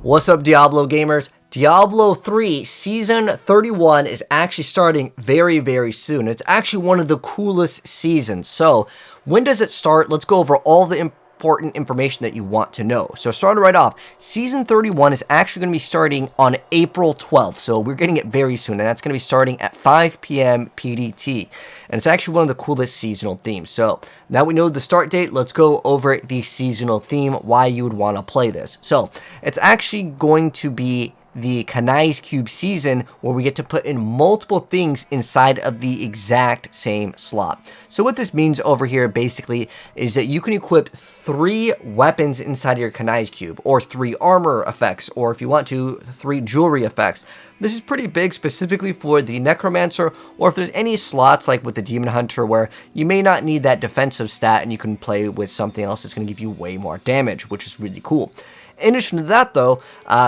What's up, Diablo gamers? Diablo 3 Season 31 is actually starting very, very soon. It's actually one of the coolest seasons. So, when does it start? Let's go over all the important information that you want to know. So, starting right off, Season 31 is actually going to be starting on April 12th. So, we're getting it very soon, and that's going to be starting at 5 p.m. PDT. And it's actually one of the coolest seasonal themes. So, now we know the start date, let's go over the seasonal theme, why you would want to play this. So, it's actually going to be the Kanai's Cube season, where we get to put in multiple things inside of the exact same slot. So what this means over here basically is that you can equip 3 weapons inside of your Kanai's Cube, or 3 armor effects, or if you want to, 3 jewelry effects. This is pretty big specifically for the Necromancer, or if there's any slots like with the Demon Hunter where you may not need that defensive stat and you can play with something else that's going to give you way more damage, which is really cool. In addition to that, though,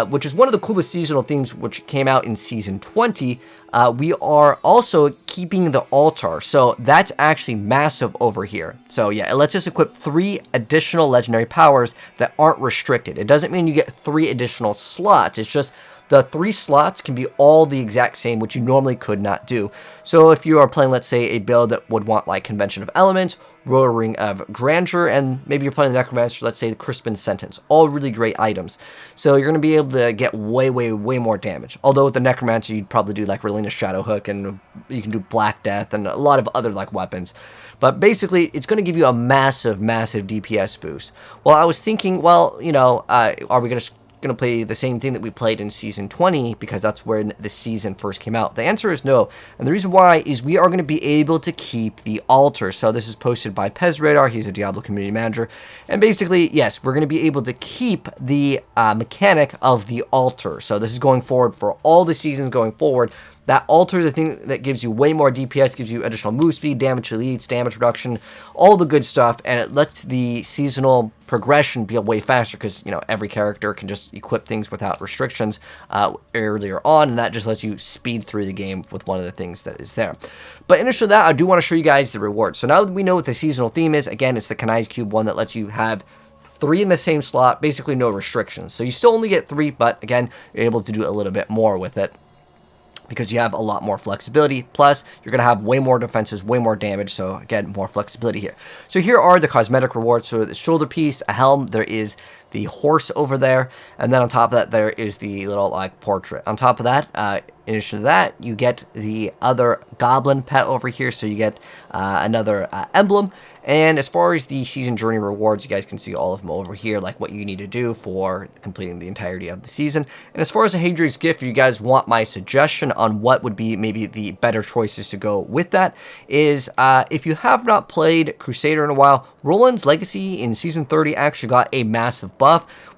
which is one of the coolest seasonal themes which came out in Season 20, we are also keeping the altar. So that's actually massive over here. So yeah, it lets us equip 3 additional legendary powers that aren't restricted. It doesn't mean you get 3 additional slots. It's just the 3 slots can be all the exact same, which you normally could not do. So if you are playing, let's say, a build that would want like Convention of Elements, Royal Ring of Grandeur, and maybe you're playing the Necromancer, let's say the Crispin Sentence, all really great items. So you're going to be able to get way more damage. Although with the Necromancer, you'd probably do like Relina's Shadow Hook, and you can do Black Death, and a lot of other like weapons. But basically, it's going to give you a massive DPS boost. Well, I was thinking, well, you know, are we going to play the same thing that we played in Season 20, because that's when the season first came out? The answer is no, and the reason why is we are going to be able to keep the altar. So this is posted by Pez Radar. He's a Diablo community manager, and basically, yes, we're going to be able to keep the mechanic of the altar. So this is going forward for all the seasons going forward. That altar, the thing that gives you way more DPS, gives you additional move speed, damage elites, damage reduction, all the good stuff, and it lets the seasonal progression be way faster, because, you know, every character can just equip things without restrictions earlier on, and that just lets you speed through the game with one of the things that is there. But in addition to that, I do want to show you guys the rewards. So now that we know what the seasonal theme is, again, it's the Kanai's Cube one that lets you have 3 in the same slot, basically no restrictions. So you still only get 3, but again, you're able to do a little bit more with it, because you have a lot more flexibility. Plus, you're going to have way more defenses, way more damage, so again, more flexibility here. So here are the cosmetic rewards. So the shoulder piece, a helm, there is the horse over there, and then on top of that, there is the little like portrait. On top of that, in addition to that, you get the other goblin pet over here, so you get another emblem. And as far as the season journey rewards, you guys can see all of them over here, like what you need to do for completing the entirety of the season. And as far as a Hadrian's Gift, if you guys want my suggestion on what would be maybe the better choices to go with that, is if you have not played Crusader in a while, Roland's Legacy in Season 30 actually got a massive buff.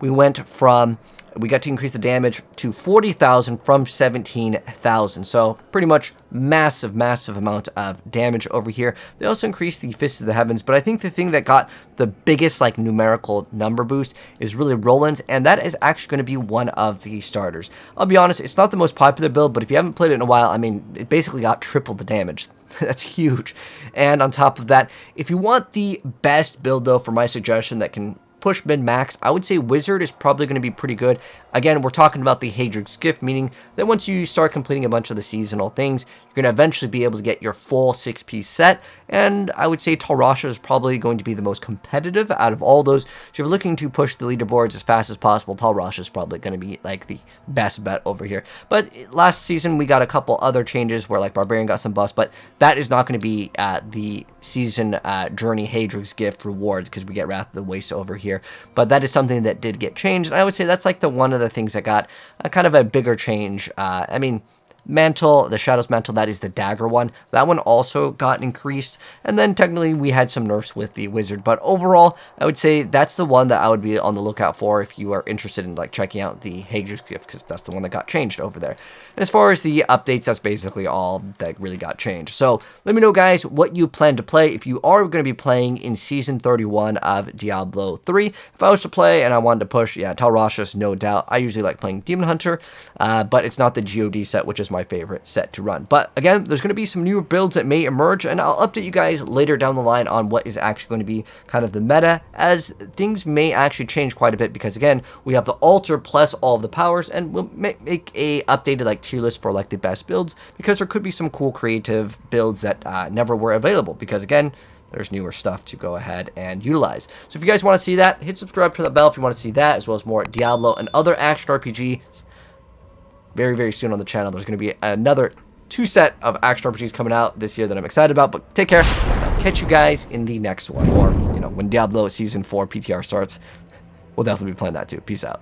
We got to increase the damage to 40,000 from 17,000. So pretty much massive amount of damage over here. They also increased the Fist of the Heavens, but I think the thing that got the biggest like numerical number boost is really Roland's, and that is actually going to be one of the starters. I'll be honest, it's not the most popular build, but if you haven't played it in a while, I mean, it basically got triple the damage. That's huge. And on top of that, if you want the best build though, for my suggestion that can push min-max, I would say Wizard is probably going to be pretty good. Again, we're talking about the Hadrian's Gift, meaning that once you start completing a bunch of the seasonal things, you're going to eventually be able to get your full 6-piece set, and I would say Talrasha is probably going to be the most competitive out of all those. So if you're looking to push the leaderboards as fast as possible, Talrasha is probably going to be like the best bet over here. But last season, we got a couple other changes where like Barbarian got some buffs, but that is not going to be the season journey Hadrian's Gift rewards, because we get Wrath of the Waste over here. But that is something that did get changed, and I would say that's like the one of the things that got kind of a bigger change. I mean, Mantle, the Shadow's Mantle, that is the dagger one. That one also got increased. And then technically we had some nerfs with the Wizard. But overall, I would say that's the one that I would be on the lookout for if you are interested in like checking out the Hadrian's Gift, because that's the one that got changed over there. And as far as the updates, that's basically all that really got changed. So let me know, guys, what you plan to play if you are going to be playing in Season 31 of Diablo 3. If I was to play and I wanted to push, yeah, Talrasha's no doubt. I usually like playing Demon Hunter, but it's not the GOD set, which is my favorite set to run. But again, there's going to be some new builds that may emerge, and I'll update you guys later down the line on what is actually going to be kind of the meta, as things may actually change quite a bit, because again, we have the altar plus all of the powers, and we'll make a updated like tier list for like the best builds, because there could be some cool creative builds that never were available, because again, there's newer stuff to go ahead and utilize. So if you guys want to see that, hit subscribe to the bell if you want to see that, as well as more Diablo and other action RPGs. Very, very soon on the channel, there's going to be another 2 set of action RPGs coming out this year that I'm excited about. But take care. I'll catch you guys in the next one. Or, you know, when Diablo Season 4 PTR starts, we'll definitely be playing that too. Peace out.